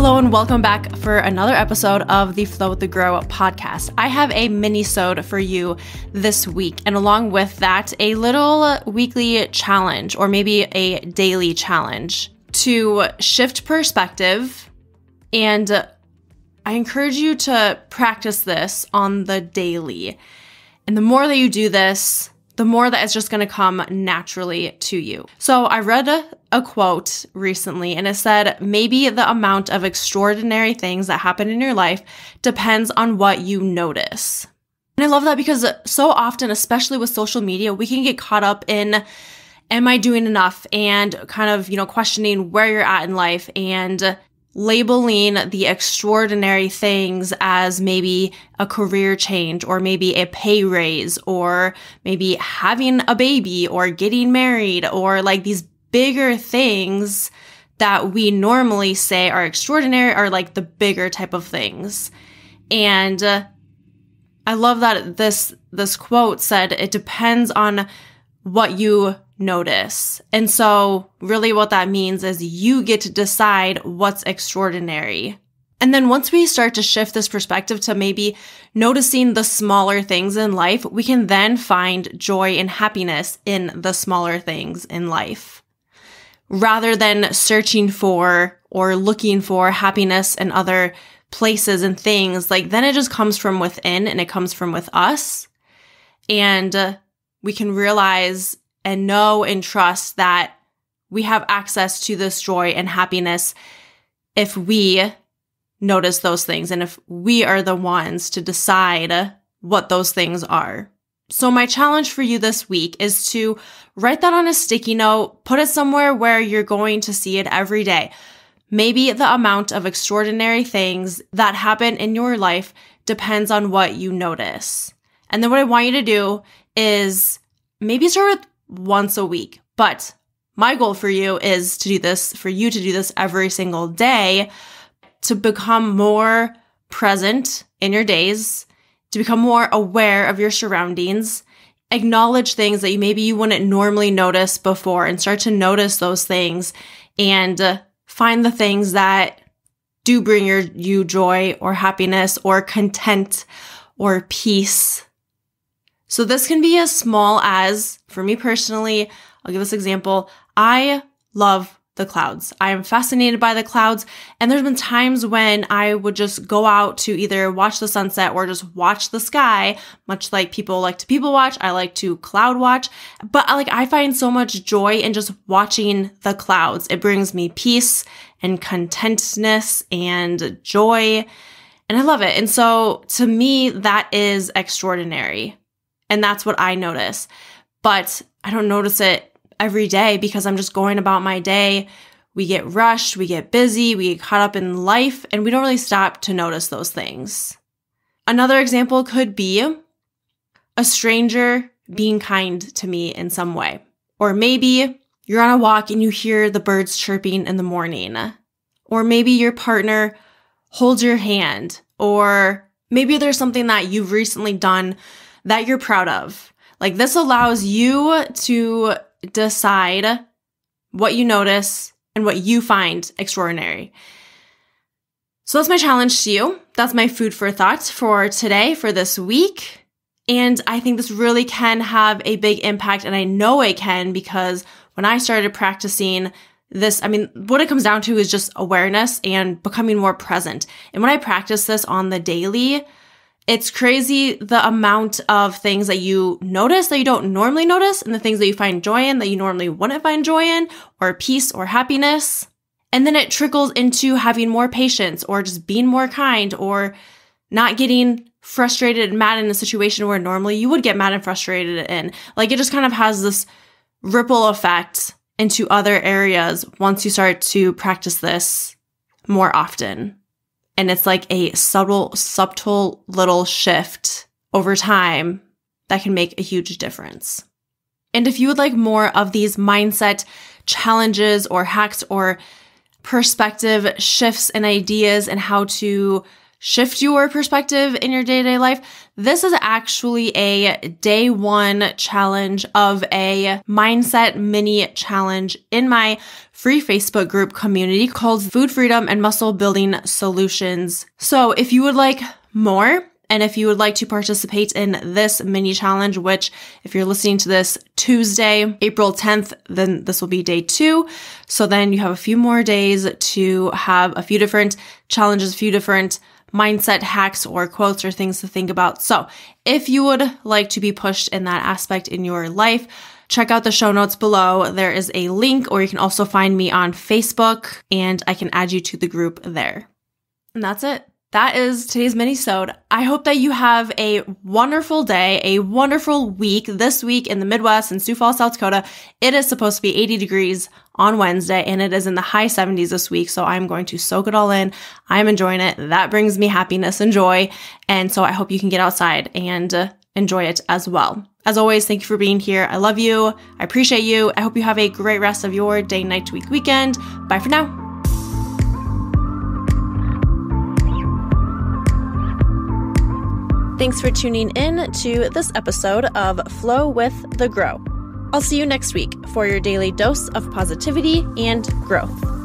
Hello and welcome back for another episode of the Flow with the Grow podcast. I have a mini-sode for you this week, and along with that, a little weekly challenge or maybe a daily challenge to shift perspective. And I encourage you to practice this on the daily. And the more that you do this, the more that it's just going to come naturally to you. So I read a quote recently, and it said, maybe the amount of extraordinary things that happen in your life depends on what you notice. And I love that because so often, especially with social media, we can get caught up in, am I doing enough? And kind of, questioning where you're at in life and labeling the extraordinary things as maybe a career change or maybe a pay raise or maybe having a baby or getting married or like these bigger things that we normally say are extraordinary are like the bigger type of things. And I love that this quote said it depends on what you notice. And so really what that means is you get to decide what's extraordinary. And then once we start to shift this perspective to maybe noticing the smaller things in life, we can then find joy and happiness in the smaller things in life, rather than searching for or looking for happiness in other places and things. Like then it just comes from within and it comes from with us. And we can realize and know and trust that we have access to this joy and happiness if we notice those things and if we are the ones to decide what those things are. So my challenge for you this week is to write that on a sticky note, put it somewhere where you're going to see it every day. Maybe the amount of extraordinary things that happen in your life depends on what you notice. And then what I want you to do is maybe start with once a week. But my goal for you is to do this, for you to do this every single day, to become more present in your days, to become more aware of your surroundings, acknowledge things that maybe you wouldn't normally notice before and start to notice those things and find the things that do bring you joy or happiness or content or peace. So this can be as small as, for me personally, I'll give this example. I love the clouds. I am fascinated by the clouds. And there's been times when I would just go out to either watch the sunset or just watch the sky, much like people like to people watch. I like to cloud watch. But I find so much joy in just watching the clouds. It brings me peace and contentness and joy. And I love it. And so to me, that is extraordinary. And that's what I notice. But I don't notice it every day because I'm just going about my day. We get rushed, we get busy, we get caught up in life, and we don't really stop to notice those things. Another example could be a stranger being kind to me in some way. Or maybe you're on a walk and you hear the birds chirping in the morning. Or maybe your partner holds your hand. Or maybe there's something that you've recently done that you're proud of. Like this allows you to decide what you notice and what you find extraordinary. So that's my challenge to you. That's my food for thought for today, for this week. And I think this really can have a big impact. And I know it can because when I started practicing this, what it comes down to is just awareness and becoming more present. And when I practice this on the daily, it's crazy the amount of things that you notice that you don't normally notice and the things that you find joy in that you normally wouldn't find joy in or peace or happiness. And then it trickles into having more patience or just being more kind or not getting frustrated and mad in a situation where normally you would get mad and frustrated in. Like it just kind of has this ripple effect into other areas once you start to practice this more often. And it's like a subtle little shift over time that can make a huge difference. And if you would like more of these mindset challenges or hacks or perspective shifts and ideas and how to shift your perspective in your day-to-day life, this is actually a day one challenge of a mindset mini challenge in my free Facebook group community called Food Freedom and Muscle Building Solutions. So if you would like more, and if you would like to participate in this mini challenge, which if you're listening to this Tuesday, April 10th, then this will be day 2. So then you have a few more days to have a few different challenges, a few different mindset hacks or quotes or things to think about. So if you would like to be pushed in that aspect in your life, check out the show notes below. There is a link, or you can also find me on Facebook and I can add you to the group there. And that's it. That is today's mini-sode. I hope that you have a wonderful day, a wonderful week. This week in the Midwest in Sioux Falls, South Dakota, it is supposed to be 80 degrees on Wednesday, and it is in the high 70s this week. So I'm going to soak it all in. I'm enjoying it. That brings me happiness and joy. And so I hope you can get outside and enjoy it as well. As always, thank you for being here. I love you. I appreciate you. I hope you have a great rest of your day, night, week, weekend. Bye for now. Thanks for tuning in to this episode of Flow with the Grow. I'll see you next week for your daily dose of positivity and growth.